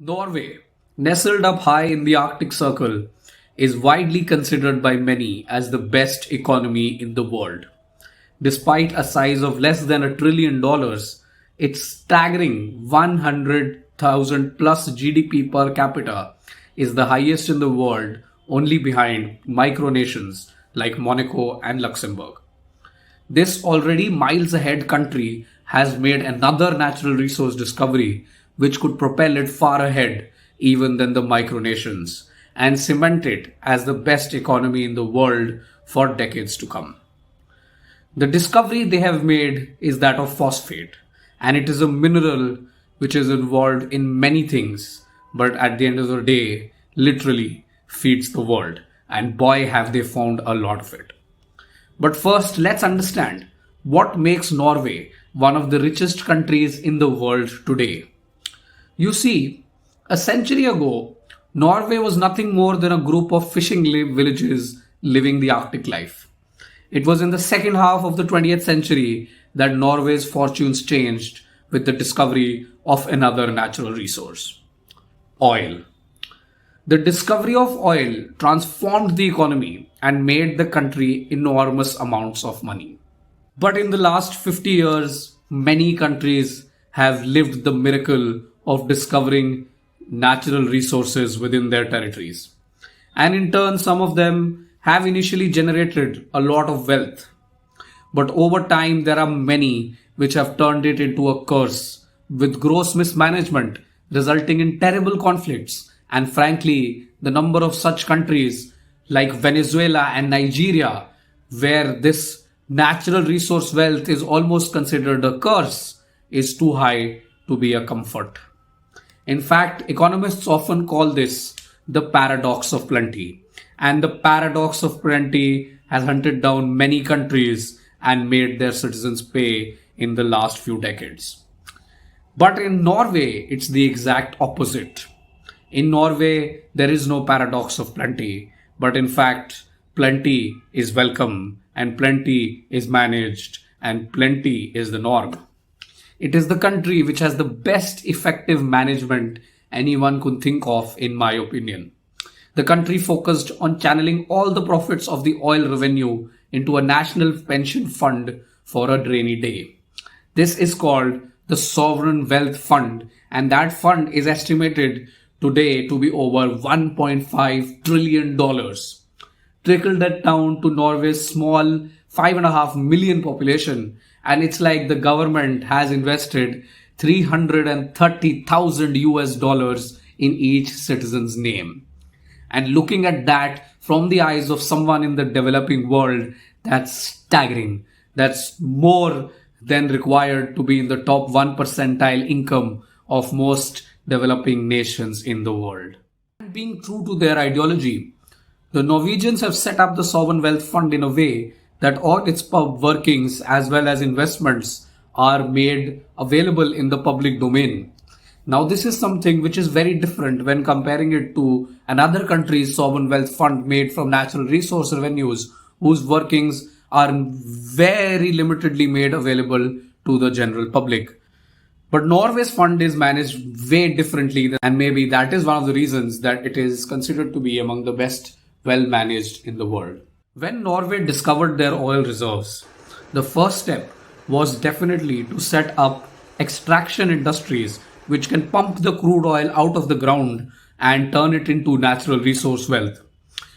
Norway, nestled up high in the Arctic Circle, is widely considered by many as the best economy in the world. Despite a size of less than $1 trillion, its staggering 100,000 plus GDP per capita is the highest in the world, only behind micronations like Monaco and Luxembourg. This already miles ahead country has made another natural resource discovery which could propel it far ahead even than the micronations and cement it as the best economy in the world for decades to come. The discovery they have made is that of phosphate, and it is a mineral which is involved in many things, but at the end of the day, literally feeds the world. And boy, have they found a lot of it. But first, let's understand what makes Norway one of the richest countries in the world today. You see, a century ago, Norway was nothing more than a group of fishing villages living the Arctic life. It was in the second half of the 20th century that Norway's fortunes changed with the discovery of another natural resource: oil. The discovery of oil transformed the economy and made the country enormous amounts of money. But in the last 50 years, many countries have lived the miracle of discovering natural resources within their territories. And in turn, some of them have initially generated a lot of wealth. But over time, there are many which have turned it into a curse with gross mismanagement, resulting in terrible conflicts. And frankly, the number of such countries like Venezuela and Nigeria, where this natural resource wealth is almost considered a curse, is too high to be a comfort. In fact, economists often call this the paradox of plenty. And the paradox of plenty has hunted down many countries and made their citizens pay in the last few decades. But in Norway, it's the exact opposite. In Norway, there is no paradox of plenty, but in fact, plenty is welcome and plenty is managed and plenty is the norm. It is the country which has the best effective management anyone could think of, in my opinion. The country focused on channeling all the profits of the oil revenue into a national pension fund for a rainy day. This is called the Sovereign Wealth Fund, and that fund is estimated today to be over $1.5 trillion. Trickle that down to Norway's small 5.5 million population, and it's like the government has invested 330,000 US dollars in each citizen's name. And looking at that from the eyes of someone in the developing world, that's staggering. That's more than required to be in the top 1 percentile income of most developing nations in the world. And being true to their ideology, the Norwegians have set up the Sovereign Wealth Fund in a way that all its workings as well as investments are made available in the public domain. Now, this is something which is very different when comparing it to another country's sovereign wealth fund made from natural resource revenues, whose workings are very limitedly made available to the general public. But Norway's fund is managed way differently, and maybe that is one of the reasons that it is considered to be among the best well managed in the world. When Norway discovered their oil reserves, the first step was definitely to set up extraction industries which can pump the crude oil out of the ground and turn it into natural resource wealth.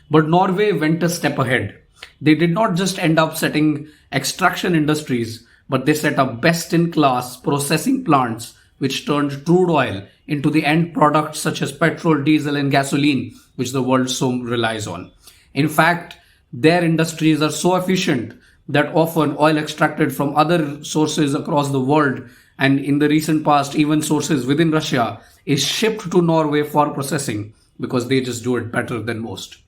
But Norway went a step ahead. They did not just end up setting extraction industries, but they set up best-in-class processing plants which turned crude oil into the end products such as petrol, diesel, and gasoline, which the world so relies on. In fact, their industries are so efficient that often oil extracted from other sources across the world, and in the recent past even sources within Russia, is shipped to Norway for processing because they just do it better than most.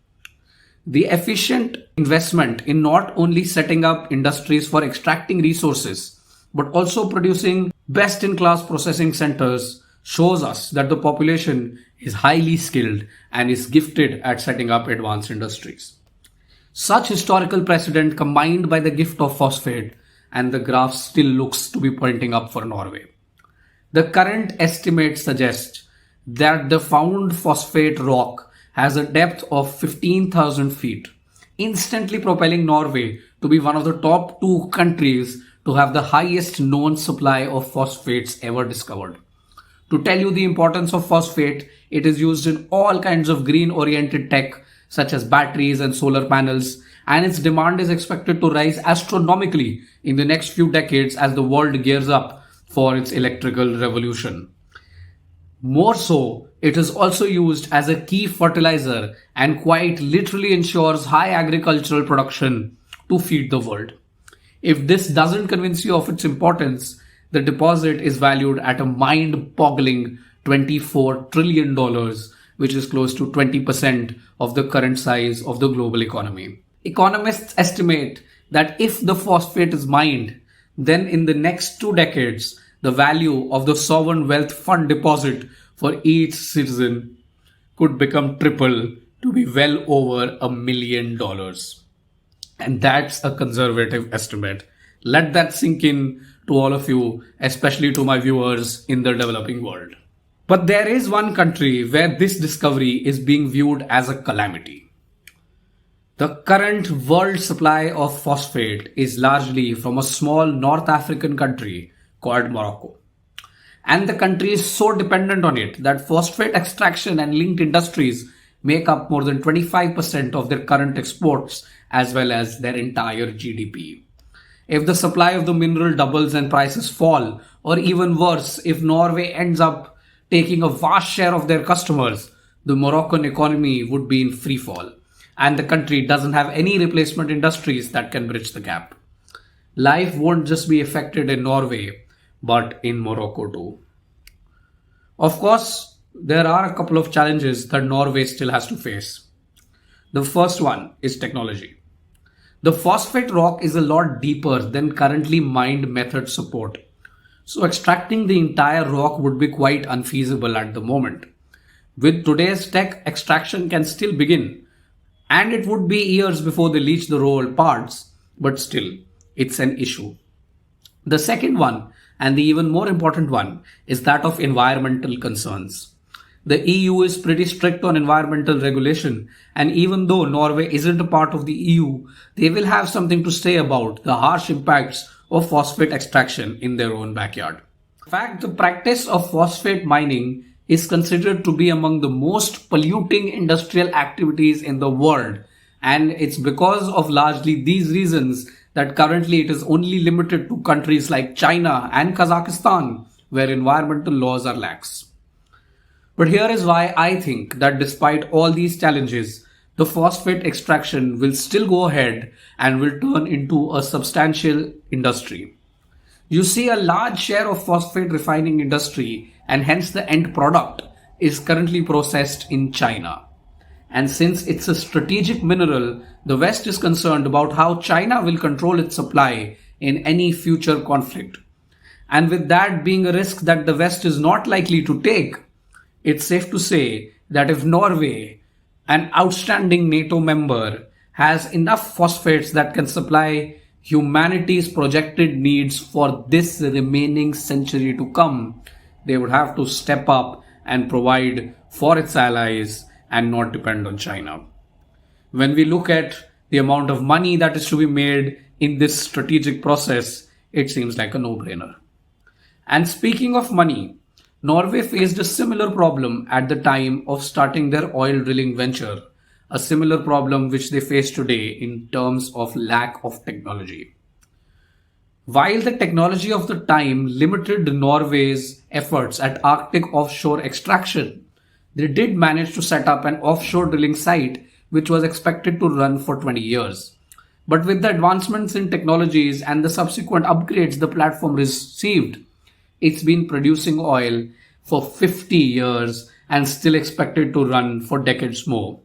The efficient investment in not only setting up industries for extracting resources, but also producing best-in-class processing centers shows us that the population is highly skilled and is gifted at setting up advanced industries. Such historical precedent combined by the gift of phosphate, and the graph still looks to be pointing up for Norway. The current estimates suggest that the found phosphate rock has a depth of 15,000 feet, instantly propelling Norway to be one of the top two countries to have the highest known supply of phosphates ever discovered. To tell you the importance of phosphate, it is used in all kinds of green oriented tech such as batteries and solar panels, and its demand is expected to rise astronomically in the next few decades as the world gears up for its electrical revolution. More so, it is also used as a key fertilizer and quite literally ensures high agricultural production to feed the world. If this doesn't convince you of its importance, the deposit is valued at a mind-boggling $24 trillion, which is close to 20% of the current size of the global economy. Economists estimate that if the phosphate is mined, then in the next 2 decades, the value of the sovereign wealth fund deposit for each citizen could become triple to be well over $1 million. And that's a conservative estimate. Let that sink in to all of you, especially to my viewers in the developing world. But there is one country where this discovery is being viewed as a calamity. The current world supply of phosphate is largely from a small North African country called Morocco. And the country is so dependent on it that phosphate extraction and linked industries make up more than 25% of their current exports as well as their entire GDP. If the supply of the mineral doubles and prices fall, or even worse, if Norway ends up taking a vast share of their customers, the Moroccan economy would be in free fall, and the country doesn't have any replacement industries that can bridge the gap. Life won't just be affected in Norway, but in Morocco too. Of course, there are a couple of challenges that Norway still has to face. The first one is technology. The phosphate rock is a lot deeper than currently mined methods support. So extracting the entire rock would be quite unfeasible at the moment. With today's tech, extraction can still begin, and it would be years before they reach the raw parts, but still, it's an issue. The second one, and the even more important one, is that of environmental concerns. The EU is pretty strict on environmental regulation, and even though Norway isn't a part of the EU, they will have something to say about the harsh impacts of phosphate extraction in their own backyard. In fact, the practice of phosphate mining is considered to be among the most polluting industrial activities in the world, and it's because of largely these reasons that currently it is only limited to countries like China and Kazakhstan, where environmental laws are lax. But here is why I think that despite all these challenges, the phosphate extraction will still go ahead and will turn into a substantial industry. You see, a large share of phosphate refining industry and hence the end product is currently processed in China. And since it's a strategic mineral, the West is concerned about how China will control its supply in any future conflict. And with that being a risk that the West is not likely to take, it's safe to say that if Norway, an outstanding NATO member, has enough phosphates that can supply humanity's projected needs for this remaining century to come, they would have to step up and provide for its allies and not depend on China. When we look at the amount of money that is to be made in this strategic process, it seems like a no-brainer. And speaking of money, Norway faced a similar problem at the time of starting their oil drilling venture, a similar problem which they face today in terms of lack of technology. While the technology of the time limited Norway's efforts at Arctic offshore extraction, they did manage to set up an offshore drilling site which was expected to run for 20 years. But with the advancements in technologies and the subsequent upgrades the platform received, it's been producing oil for 50 years and still expected to run for decades more.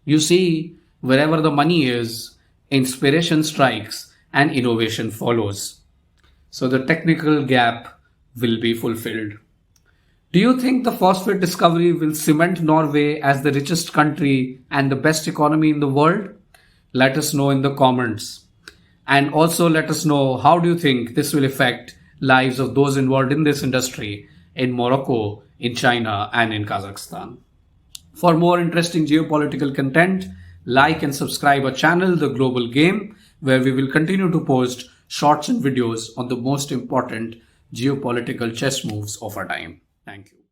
You see, wherever the money is, inspiration strikes and innovation follows. So the technical gap will be fulfilled. Do you think the phosphate discovery will cement Norway as the richest country and the best economy in the world? Let us know in the comments. And also let us know, how do you think this will affect lives of those involved in this industry in Morocco in China and in Kazakhstan. For more interesting geopolitical content, like and subscribe our channel, The Global Game, where we will continue to post shorts and videos on the most important geopolitical chess moves of our time. Thank you.